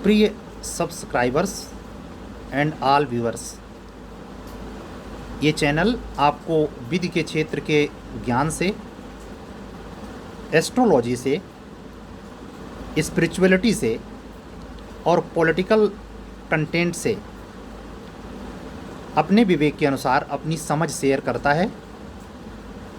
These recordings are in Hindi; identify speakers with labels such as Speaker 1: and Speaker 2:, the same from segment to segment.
Speaker 1: प्रिय सब्सक्राइबर्स एंड ऑल व्यूअर्स, ये चैनल आपको विधि के क्षेत्र के ज्ञान से, एस्ट्रोलॉजी से, स्पिरिचुअलिटी से और पॉलिटिकल कंटेंट से अपने विवेक के अनुसार अपनी समझ शेयर करता है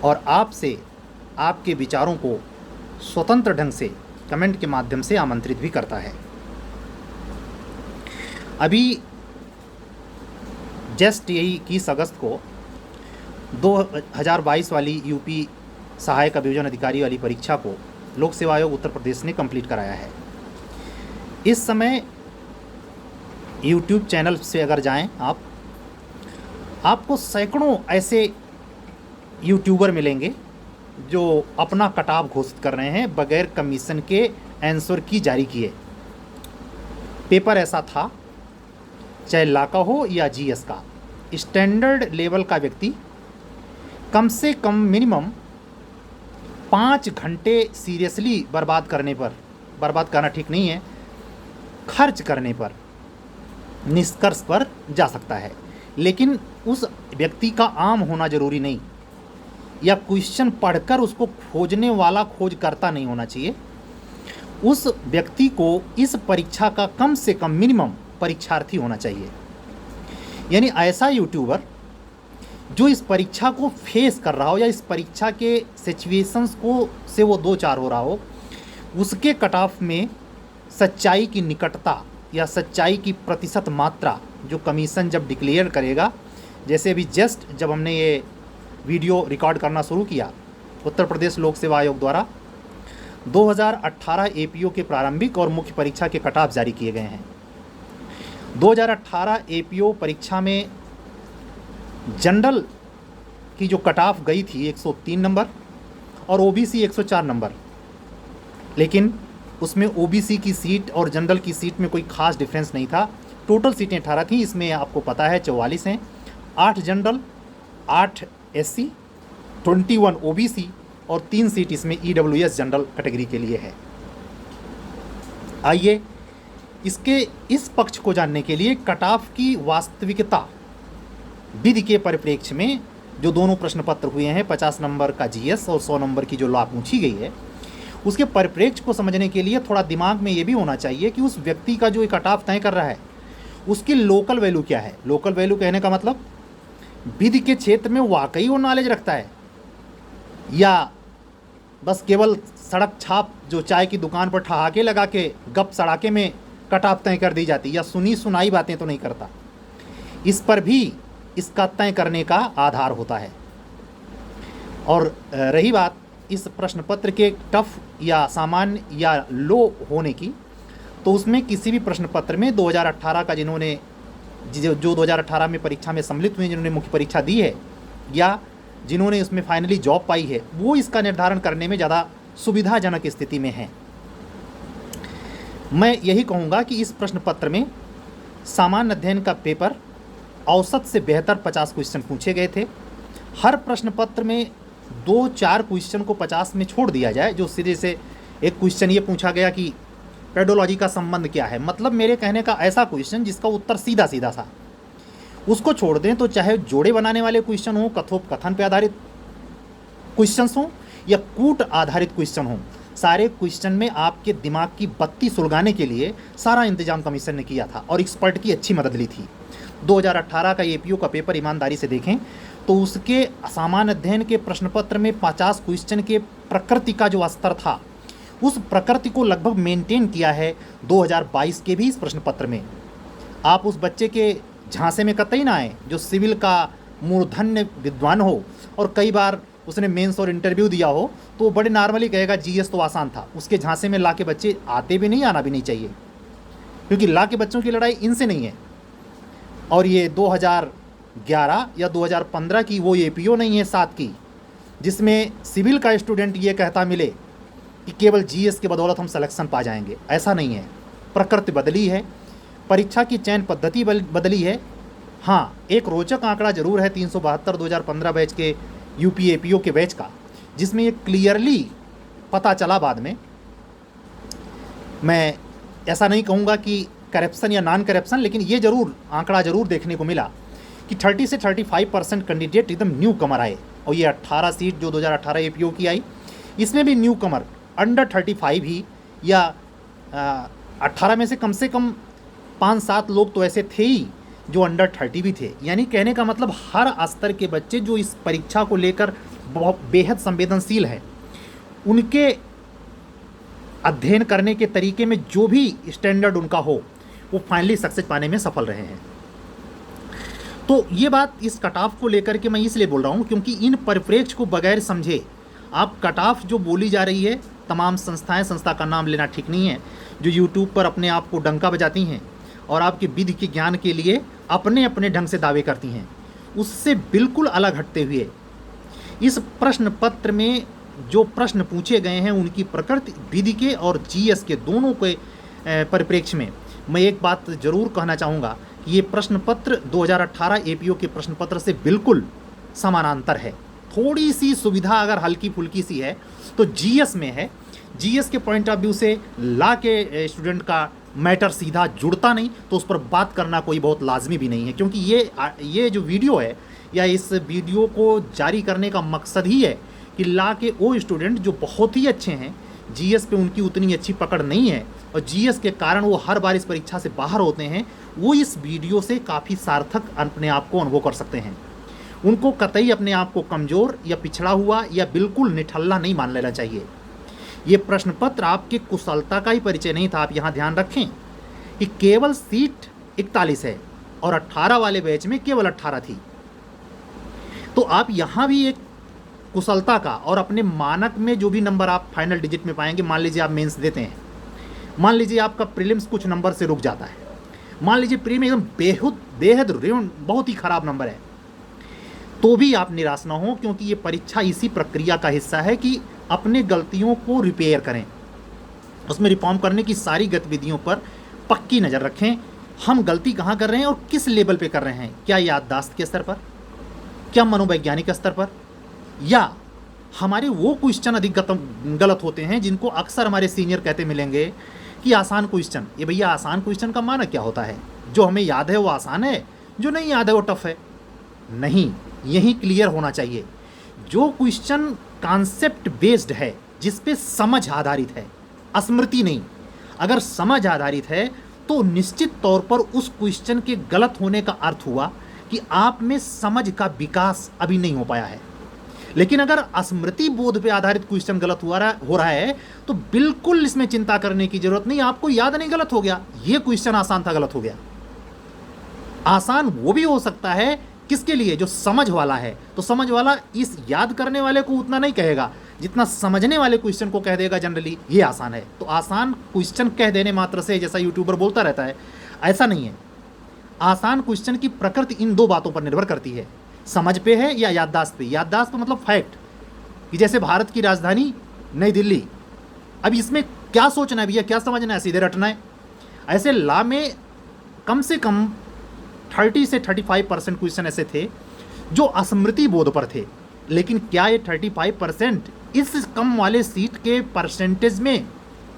Speaker 1: और आपसे आपके विचारों को स्वतंत्र ढंग से कमेंट के माध्यम से आमंत्रित भी करता है। अभी जस्ट यही 21 अगस्त को 2022 वाली यूपी सहायक अभियोजन अधिकारी वाली परीक्षा को लोक सेवा आयोग उत्तर प्रदेश ने कंप्लीट कराया है। इस समय यूट्यूब चैनल से अगर जाएं आपको सैकड़ों ऐसे यूट्यूबर मिलेंगे जो अपना कटाव घोषित कर रहे हैं बगैर कमीशन के आंसर की जारी किए। पेपर ऐसा था, चाहे ला का हो या जीएस का, स्टैंडर्ड लेवल का व्यक्ति कम से कम मिनिमम 5 घंटे सीरियसली बर्बाद करना ठीक नहीं है, खर्च करने पर निष्कर्ष पर जा सकता है। लेकिन उस व्यक्ति का आम होना जरूरी नहीं, या क्वेश्चन पढ़कर उसको खोजने वाला खोजकर्ता नहीं होना चाहिए। उस व्यक्ति को इस परीक्षा का कम से कम मिनिमम परीक्षार्थी होना चाहिए। यानी ऐसा यूट्यूबर जो इस परीक्षा को फेस कर रहा हो या इस परीक्षा के सिचुएशंस को से वो दो चार हो रहा हो, उसके कट ऑफ में सच्चाई की निकटता या सच्चाई की प्रतिशत मात्रा जो कमीशन जब डिक्लेयर करेगा, जैसे अभी जस्ट जब हमने ये वीडियो रिकॉर्ड करना शुरू किया, उत्तर प्रदेश लोक सेवा आयोग द्वारा 2018 एपीओ के प्रारंभिक और मुख्य परीक्षा के कट ऑफ जारी किए गए हैं। 2018 एपीओ परीक्षा में जनरल की जो कट ऑफ गई थी 103 नंबर और ओबीसी 104 नंबर, लेकिन उसमें ओबीसी की सीट और जनरल की सीट में कोई खास डिफरेंस नहीं था। टोटल सीटें 18 थी, इसमें आपको पता है 44 हैं, 8 जनरल, 8 एससी, 21 ओबीसी और 3 सीट इसमें ईडब्ल्यूएस जनरल कैटेगरी के लिए है। आइए इसके इस पक्ष को जानने के लिए कट ऑफ की वास्तविकता विधि के परिप्रेक्ष्य में जो दोनों प्रश्न पत्र हुए हैं, 50 नंबर का जीएस और 100 नंबर की जो लॉ पूछी गई है, उसके परिप्रेक्ष्य को समझने के लिए थोड़ा दिमाग में ये भी होना चाहिए कि उस व्यक्ति का जो कट ऑफ तय कर रहा है उसकी लोकल वैल्यू क्या है। लोकल वैल्यू कहने का मतलब विधि के क्षेत्र में वाकई वो नॉलेज रखता है या बस केवल सड़क छाप जो चाय की दुकान पर ठहाके लगा के गप सड़ाके में कट ऑफ तय कर दी जाती, या सुनी सुनाई बातें तो नहीं करता। इस पर भी इसका तय करने का आधार होता है। और रही बात इस प्रश्न पत्र के टफ या सामान्य या लो होने की, तो उसमें किसी भी प्रश्न पत्र में 2018 का जिन्होंने जो 2018 में परीक्षा में सम्मिलित हुए, जिन्होंने मुख्य परीक्षा दी है या जिन्होंने इसमें फाइनली जॉब पाई है, वो इसका निर्धारण करने में ज़्यादा सुविधाजनक स्थिति में हैं। मैं यही कहूँगा कि इस प्रश्न पत्र में सामान्य अध्ययन का पेपर औसत से बेहतर 50 क्वेश्चन पूछे गए थे। हर प्रश्न पत्र में 2-4 क्वेश्चन को 50 में छोड़ दिया जाए। जो सीधे से एक क्वेश्चन ये पूछा गया कि पेडोलॉजी का संबंध क्या है, मतलब मेरे कहने का ऐसा क्वेश्चन जिसका उत्तर सीधा सीधा सा, उसको छोड़ दें। तो चाहे जोड़े बनाने वाले क्वेश्चन हो, कथोपकथन पे आधारित क्वेश्चंस हों या कूट आधारित क्वेश्चन हों, सारे क्वेश्चन में आपके दिमाग की बत्ती सुलगाने के लिए सारा इंतजाम कमीशन ने किया था और एक्सपर्ट की अच्छी मदद ली थी। 2018 का एपीओ का पेपर ईमानदारी से देखें तो उसके सामान्य अध्ययन के प्रश्न पत्र में 50 क्वेश्चन के प्रकृति का जो स्तर था, उस प्रकृति को लगभग मेंटेन किया है 2022 के भी इस प्रश्न पत्र में। आप उस बच्चे के झांसे में कतई ना आए जो सिविल का मूर्धन्य विद्वान हो और कई बार उसने मेंस और इंटरव्यू दिया हो, तो बड़े नॉर्मली कहेगा जीएस तो आसान था। उसके झांसे में ला के बच्चे आते भी नहीं, आना भी नहीं चाहिए, क्योंकि ला के बच्चों की लड़ाई इनसे नहीं है। और ये 2011 या 2015 की वो एपीओ नहीं है 7 की, जिसमें सिविल का स्टूडेंट ये कहता मिले कि केवल जीएस के बदौलत हम सिलेक्शन पा जाएंगे। ऐसा नहीं है, प्रकृति बदली है, परीक्षा की चयन पद्धति बदली है। हाँ, एक रोचक आंकड़ा जरूर है 372 2015 बैच के यूपी एपीओ के बैच का, जिसमें ये क्लियरली पता चला बाद में। मैं ऐसा नहीं कहूँगा कि करप्शन या नॉन करप्शन, लेकिन ये जरूर आंकड़ा जरूर देखने को मिला कि 30 से 35% कैंडिडेट एकदम न्यू कमर आए। और ये 18 सीट जो 2018 एपीओ की आई, इसमें भी न्यू कमर अंडर 35 ही, या 18 में से कम 5-7 लोग तो ऐसे थे ही जो अंडर 30 भी थे। यानी कहने का मतलब हर स्तर के बच्चे जो इस परीक्षा को लेकर बहुत बेहद संवेदनशील है, उनके अध्ययन करने के तरीके में जो भी स्टैंडर्ड उनका हो, वो फाइनली सक्सेस पाने में सफल रहे हैं। तो ये बात इस कट ऑफ को लेकर के मैं इसलिए बोल रहा हूँ क्योंकि इन परिप्रेक्ष्य को बगैर समझे आप कट ऑफ जो बोली जा रही है, तमाम संस्था का नाम लेना ठीक नहीं है, जो यूट्यूब पर अपने आप को डंका बजाती हैं और आपके विधि के ज्ञान के लिए अपने अपने ढंग से दावे करती हैं, उससे बिल्कुल अलग हटते हुए इस प्रश्न पत्र में जो प्रश्न पूछे गए हैं उनकी प्रकृति विधि के और जीएस के दोनों के परिप्रेक्ष्य में मैं एक बात जरूर कहना चाहूँगा कि ये प्रश्न पत्र 2018 एपीओ के प्रश्न पत्र से बिल्कुल समानांतर है। थोड़ी सी सुविधा अगर हल्की फुल्की सी है तो जीएस में है। जीएस के पॉइंट ऑफ व्यू से ला के स्टूडेंट का मैटर सीधा जुड़ता नहीं, तो उस पर बात करना कोई बहुत लाजमी भी नहीं है, क्योंकि ये जो वीडियो है या इस वीडियो को जारी करने का मकसद ही है कि ला के वो स्टूडेंट जो बहुत ही अच्छे हैं, जीएस पे उनकी उतनी अच्छी पकड़ नहीं है और जीएस के कारण वो हर बार इस परीक्षा से बाहर होते हैं, वो इस वीडियो से काफ़ी सार्थक अपने आप को अनुभव कर सकते हैं। उनको कतई अपने आप को कमज़ोर या पिछड़ा हुआ या बिल्कुल निठल्ला नहीं मान लेना चाहिए। ये प्रश्न पत्र आपके कुशलता का ही परिचय नहीं था। आप यहाँ ध्यान रखें कि केवल सीट 41 है और 18 वाले बैच में केवल 18 थी। तो आप यहाँ भी एक कुशलता का और अपने मानक में जो भी नंबर आप फाइनल डिजिट में पाएंगे, मान लीजिए आप मेंस देते हैं, मान लीजिए आपका प्रीलिम्स कुछ नंबर से रुक जाता है, मान लीजिए प्री में एकदम बेहद बहुत ही ख़राब नंबर है, तो भी आप निराश ना हो, क्योंकि ये परीक्षा इसी प्रक्रिया का हिस्सा है कि अपने गलतियों को रिपेयर करें, उसमें रिफॉर्म करने की सारी गतिविधियों पर पक्की नज़र रखें। हम गलती कहाँ कर रहे हैं और किस लेवल पे कर रहे हैं, क्या याददाश्त के स्तर पर, क्या मनोवैज्ञानिक स्तर पर, या हमारे वो क्वेश्चन अधिक गलत होते हैं जिनको अक्सर हमारे सीनियर कहते मिलेंगे कि आसान क्वेश्चन। ये भैया आसान क्वेश्चन का माना क्या होता है? जो हमें याद है वो आसान है, जो नहीं याद है वो टफ है? नहीं, यही क्लियर होना चाहिए। जो क्वेश्चन कॉन्सेप्ट बेस्ड है, जिस पे समझ आधारित है, स्मृति नहीं, अगर समझ आधारित है तो निश्चित तौर पर उस क्वेश्चन के गलत होने का अर्थ हुआ कि आप में समझ का विकास अभी नहीं हो पाया है। लेकिन अगर स्मृति बोध पे आधारित क्वेश्चन गलत हो रहा है तो बिल्कुल इसमें चिंता करने की जरूरत नहीं। आपको याद नहीं गलत हो गया, ये क्वेश्चन आसान था गलत हो गया। आसान वो भी हो सकता है किसके लिए? जो समझ वाला है। तो समझ वाला इस याद करने वाले को उतना नहीं कहेगा जितना समझने वाले क्वेश्चन को कह देगा जनरली ये आसान है। तो आसान क्वेश्चन कह देने मात्र से, जैसा यूट्यूबर बोलता रहता है, ऐसा नहीं है। आसान क्वेश्चन की प्रकृति इन दो बातों पर निर्भर करती है, समझ पे है या याददाश्त पे। याददाश्त तो मतलब फैक्ट, कि जैसे भारत की राजधानी नई दिल्ली, अब इसमें क्या सोचना है भैया, क्या समझना है, सीधे रटना है। ऐसे ला में कम से कम 30 से 35% क्वेश्चन ऐसे थे जो स्मृति बोध पर थे। लेकिन क्या ये 35% इस कम वाले सीट के परसेंटेज में,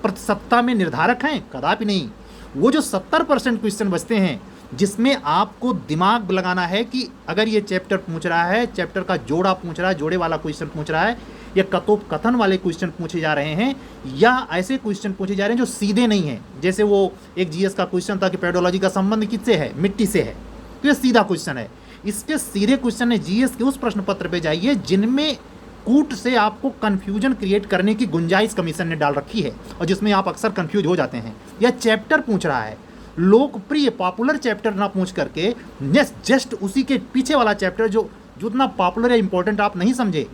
Speaker 1: प्रतिशतता में निर्धारक हैं? कदापि नहीं। वो जो 70% क्वेश्चन बचते हैं जिसमें आपको दिमाग लगाना है कि अगर ये चैप्टर पूछ रहा है, चैप्टर का जोड़ा पूछ रहा है, जोड़े वाला क्वेश्चन पूछ रहा है, या कथन वाले क्वेश्चन पूछे जा रहे हैं, या ऐसे क्वेश्चन पूछे जा रहे हैं जो सीधे नहीं हैं। जैसे वो एक जीएस का क्वेश्चन था कि पेडोलॉजी का संबंध किससे है? मिट्टी से है। तो ये सीधा क्वेश्चन है। इसके सीधे क्वेश्चन है जीएस के उस प्रश्न पत्र पे जाइए जिनमें कूट से आपको कन्फ्यूजन क्रिएट करने की गुंजाइश कमीशन ने डाल रखी है और जिसमें आप अक्सर कन्फ्यूज हो जाते हैं। या चैप्टर पूछ रहा है, लोकप्रिय पॉपुलर चैप्टर ना पूछ करके जस्ट उसी के पीछे वाला चैप्टर जो जितना पॉपुलर या इंपॉर्टेंट आप नहीं समझे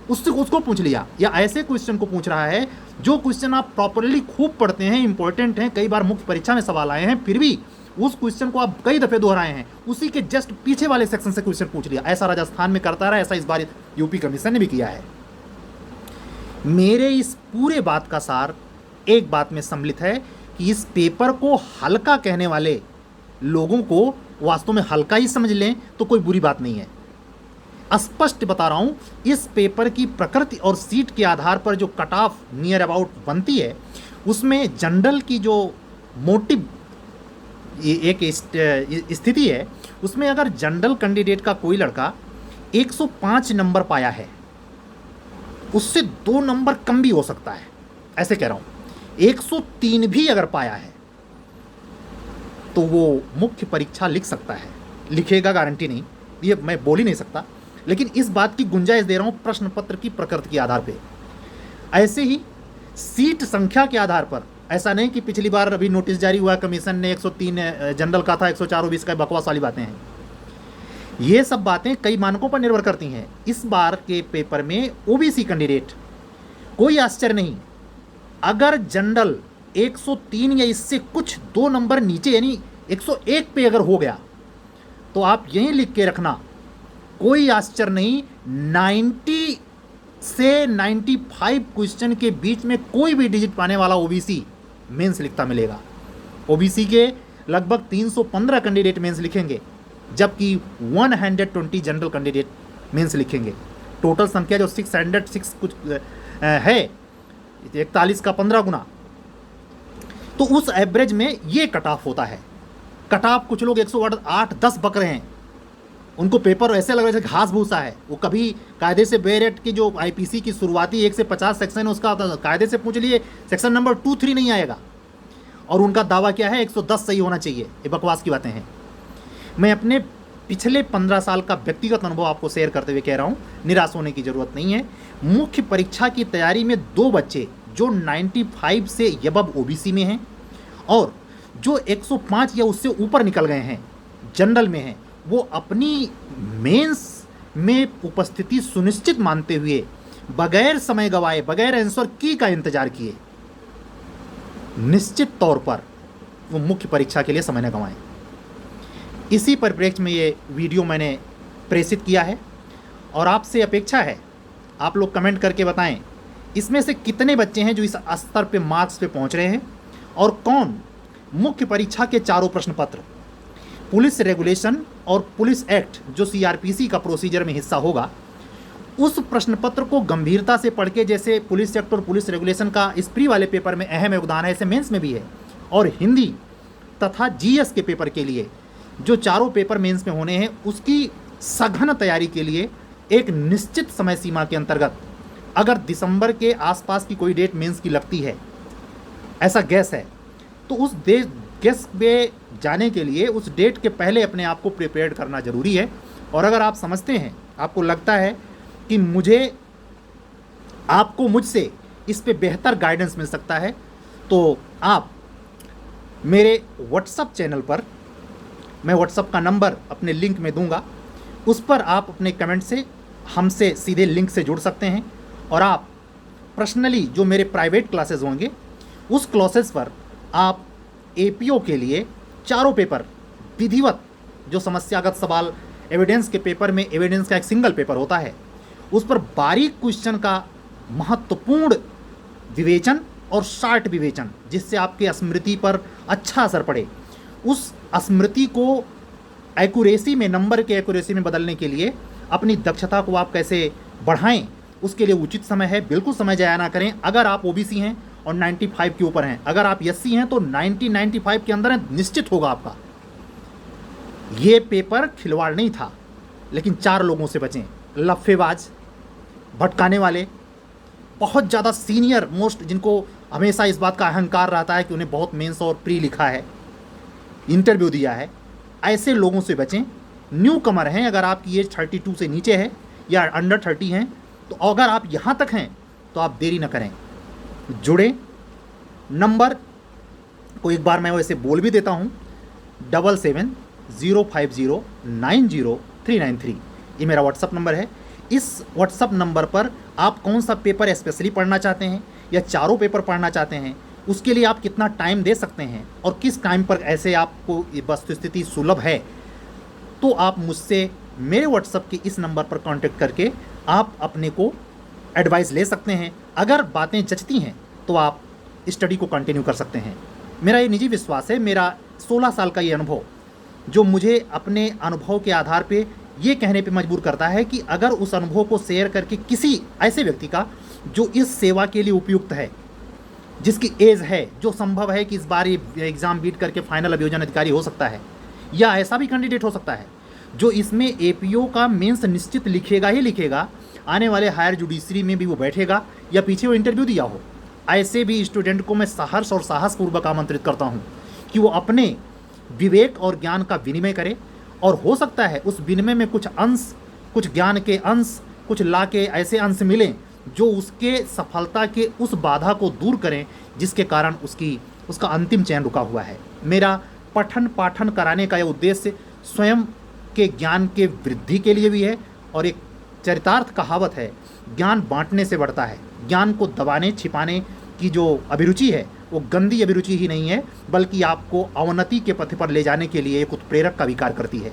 Speaker 1: उसको पूछ लिया। या ऐसे क्वेश्चन को पूछ रहा है जो क्वेश्चन आप प्रॉपरली खूब पढ़ते हैं, इंपॉर्टेंट हैं, कई बार मुख्य परीक्षा में सवाल आए हैं, फिर भी उस क्वेश्चन को आप कई दफ़े दोहराए हैं, उसी के जस्ट पीछे वाले सेक्शन से क्वेश्चन पूछ लिया। ऐसा राजस्थान में करता रहा, ऐसा इस बार यूपी कमीशन ने भी किया है। मेरे इस पूरे बात का सार एक बात में सम्मिलित है कि इस पेपर को हल्का कहने वाले लोगों को वास्तव में हल्का ही समझ लें तो कोई बुरी बात नहीं है। स्पष्ट बता रहा हूँ, इस पेपर की प्रकृति और सीट के आधार पर जो कट ऑफ नियर अबाउट बनती है, उसमें जनरल की जो मोटिव ये एक स्थिति है, उसमें अगर जनरल कैंडिडेट का कोई लड़का 105 नंबर पाया है, उससे 2 नंबर कम भी हो सकता है, ऐसे कह रहा हूँ, 103 भी अगर पाया है तो वो मुख्य परीक्षा लिख सकता है। लिखेगा गारंटी नहीं, ये मैं बोल ही नहीं सकता, लेकिन इस बात की गुंजाइश दे रहा हूँ प्रश्न पत्र की प्रकृति के आधार पे। ऐसे ही सीट संख्या के आधार पर, ऐसा नहीं कि पिछली बार अभी नोटिस जारी हुआ कमीशन ने 103 जनरल का था, 104 ओबीसी का, बकवास वाली बातें हैं। ये सब बातें कई मानकों पर निर्भर करती हैं। इस बार के पेपर में ओबीसी कैंडिडेट, कोई आश्चर्य नहीं अगर जनरल 103 या इससे कुछ 2 नंबर नीचे यानी 101 पे अगर हो गया, तो आप यहीं लिख के रखना, कोई आश्चर्य नहीं, 90 से 95 क्वेश्चन के बीच में कोई भी डिजिट पाने वाला ओबीसी मेंस लिखता मिलेगा। ओबीसी के लगभग 315 कैंडिडेट मेंस लिखेंगे, जबकि 120 जनरल कैंडिडेट मेंस लिखेंगे। टोटल संख्या जो 606 कुछ है, 41 का 15 गुना, तो उस एवरेज में ये कट ऑफ होता है। कट ऑफ कुछ लोग 108-10 बक रहे हैं, उनको पेपर ऐसे लग रहा है कि घास भूसा है। वो कभी कायदे से बेरेट की जो आईपीसी की शुरुआती 1 से 50 सेक्शन है, उसका कायदे से पूछ लिए सेक्शन नंबर 2-3 नहीं आएगा, और उनका दावा क्या है 110 सही होना चाहिए। ये बकवास की बातें हैं। मैं अपने पिछले 15 साल का व्यक्तिगत अनुभव आपको शेयर करते हुए कह रहा हूँ, निराश होने की ज़रूरत नहीं है। मुख्य परीक्षा की तैयारी में 2 बच्चे जो 95 से अबव ओबीसी में हैं और जो 105 या उससे ऊपर निकल गए हैं जनरल में हैं, वो अपनी मेंस में उपस्थिति सुनिश्चित मानते हुए बगैर समय गवाए, बगैर आंसर की का इंतजार किए, निश्चित तौर पर वो मुख्य परीक्षा के लिए समय न गंवाएं। इसी परिप्रेक्ष्य में ये वीडियो मैंने प्रेषित किया है और आपसे अपेक्षा है आप लोग कमेंट करके बताएं इसमें से कितने बच्चे हैं जो इस स्तर पे मार्क्स पे पहुंच रहे हैं, और कौन मुख्य परीक्षा के चारों प्रश्न पत्र, पुलिस रेगुलेशन और पुलिस एक्ट जो सीआरपीसी का प्रोसीजर में हिस्सा होगा, उस प्रश्न पत्र को गंभीरता से पढ़ के, जैसे पुलिस एक्ट और पुलिस रेगुलेशन का इस प्री वाले पेपर में अहम योगदान है, ऐसे मेंस में भी है, और हिंदी तथा जीएस के पेपर के लिए जो चारों पेपर मेंस में होने हैं, उसकी सघन तैयारी के लिए एक निश्चित समय सीमा के अंतर्गत अगर दिसंबर के आसपास की कोई डेट मेंस की लगती है, ऐसा गैस है, तो उस गैस पे जाने के लिए उस डेट के पहले अपने आप को प्रिपेयर्ड करना ज़रूरी है। और अगर आप समझते हैं, आपको लगता है कि आपको मुझसे इस पे बेहतर गाइडेंस मिल सकता है, तो आप मेरे व्हाट्सएप चैनल पर, मैं व्हाट्सएप का नंबर अपने लिंक में दूंगा, उस पर आप अपने कमेंट से हमसे सीधे लिंक से जुड़ सकते हैं, और आप पर्सनली जो मेरे प्राइवेट क्लासेस होंगे उस क्लासेस पर आप एपीओ के लिए चारों पेपर विधिवत, जो समस्यागत सवाल एविडेंस के पेपर में एविडेंस का एक सिंगल पेपर होता है, उस पर बारीक क्वेश्चन का महत्वपूर्ण विवेचन और शार्ट विवेचन, जिससे आपके स्मृति पर अच्छा असर पड़े, उस स्मृति को एक्यूरेसी में, नंबर के एक्यूरेसी में बदलने के लिए अपनी दक्षता को आप कैसे बढ़ाएं, उसके लिए उचित समय है। बिल्कुल समय जाया ना करें। अगर आप ओबीसी हैं और 95 के ऊपर हैं, अगर आप एससी हैं तो 95 के अंदर हैं, निश्चित होगा आपका। ये पेपर खिलवाड़ नहीं था, लेकिन 4 लोगों से बचें, लफेबाज, भटकाने वाले, बहुत ज़्यादा सीनियर मोस्ट, जिनको हमेशा इस बात का अहंकार रहता है कि उन्हें बहुत मेंस और प्री लिखा है, इंटरव्यू दिया है, ऐसे लोगों से बचें। न्यू कमर हैं, अगर आपकी एज 32 से नीचे है या अंडर 30 हैं, तो अगर आप यहाँ तक हैं तो आप देरी न करें, जुड़ें। नंबर को एक बार मैं वैसे बोल भी देता हूँ, 7705090393, ये मेरा व्हाट्सअप नंबर है। इस व्हाट्सअप नंबर पर आप कौन सा पेपर स्पेशली पढ़ना चाहते हैं या चारों पेपर पढ़ना चाहते हैं, उसके लिए आप कितना टाइम दे सकते हैं और किस टाइम पर ऐसे आपको वस्तुस्थिति सुलभ है, तो आप मुझसे मेरे व्हाट्सएप के इस नंबर पर कांटेक्ट करके आप अपने को एडवाइस ले सकते हैं। अगर बातें जचती हैं तो आप स्टडी को कंटिन्यू कर सकते हैं। मेरा ये निजी विश्वास है, मेरा 16 साल का ये अनुभव जो मुझे अपने अनुभव के आधार पे ये कहने पे मजबूर करता है कि अगर उस अनुभव को शेयर करके किसी ऐसे व्यक्ति का जो इस सेवा के लिए उपयुक्त है, जिसकी एज है, जो संभव है कि इस बार ये एग्ज़ाम बीट करके फाइनल अभियोजन अधिकारी हो सकता है, या ऐसा भी कैंडिडेट हो सकता है जो इसमें एपीओ का मेंस निश्चित लिखेगा ही लिखेगा, आने वाले हायर जुडिशरी में भी वो बैठेगा या पीछे वो इंटरव्यू दिया हो। ऐसे भी स्टूडेंट को मैं सहर्ष और साहसपूर्वक आमंत्रित करता हूँ कि वो अपने विवेक और ज्ञान का विनिमय करे, और हो सकता है उस विनिमय में कुछ अंश, कुछ ज्ञान के अंश, कुछ ला के ऐसे अंश मिलें जो उसके सफलता के उस बाधा को दूर करें जिसके कारण उसका अंतिम चयन रुका हुआ है। मेरा पठन पाठन कराने का यह उद्देश्य स्वयं के ज्ञान के वृद्धि के लिए भी है, और एक चरितार्थ कहावत है, ज्ञान बांटने से बढ़ता है। ज्ञान को दबाने छिपाने की जो अभिरुचि है वो गंदी अभिरुचि ही नहीं है, बल्कि आपको अवनति के पथ पर ले जाने के लिए एक उत्प्रेरक का विकार करती है।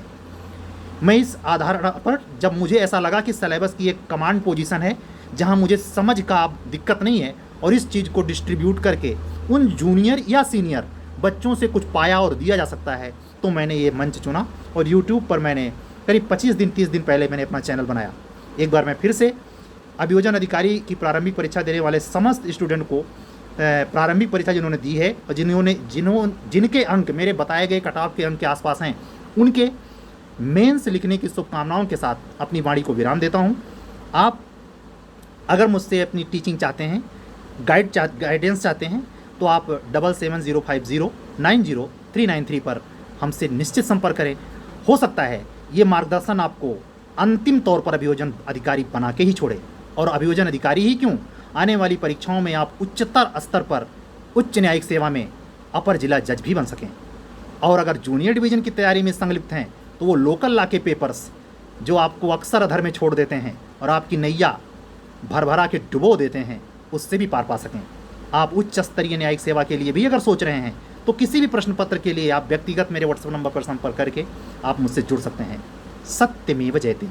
Speaker 1: मैं इस आधार पर, जब मुझे ऐसा लगा कि सिलेबस की एक कमांड पोजीशन है जहां मुझे समझ का दिक्कत नहीं है और इस चीज़ को डिस्ट्रीब्यूट करके उन जूनियर या सीनियर बच्चों से कुछ पाया और दिया जा सकता है, तो मैंने ये मंच चुना और यूट्यूब पर मैंने करीब 25-30 दिन पहले मैंने अपना चैनल बनाया। एक बार मैं फिर से अभियोजन अधिकारी की प्रारंभिक परीक्षा देने वाले समस्त स्टूडेंट को, प्रारंभिक परीक्षा जिन्होंने दी है और जिनके अंक मेरे बताए गए कट ऑफ के अंक के आसपास हैं, उनके मेंस लिखने की शुभकामनाओं के साथ अपनी वाणी को विराम देता हूं। आप अगर मुझसे अपनी टीचिंग चाहते हैं, गाइडेंस चाहते हैं, तो आप 7750903993 पर हमसे निश्चित संपर्क करें। हो सकता है ये मार्गदर्शन आपको अंतिम तौर पर अभियोजन अधिकारी बना के ही छोड़े, और अभियोजन अधिकारी ही क्यों, आने वाली परीक्षाओं में आप उच्चतर स्तर पर उच्च न्यायिक सेवा में अपर जिला जज भी बन सकें। और अगर जूनियर डिवीज़न की तैयारी में संलिप्त हैं तो वो लोकल लॉ के पेपर्स जो आपको अक्सर अधर में छोड़ देते हैं और आपकी नैया भरभरा के डुबो देते हैं, उससे भी पार पा सकें। आप उच्च स्तरीय न्यायिक सेवा के लिए भी अगर सोच रहे हैं तो किसी भी प्रश्न पत्र के लिए आप व्यक्तिगत मेरे व्हाट्सएप नंबर पर संपर्क करके आप मुझसे जुड़ सकते हैं। सत्यमेव जयते।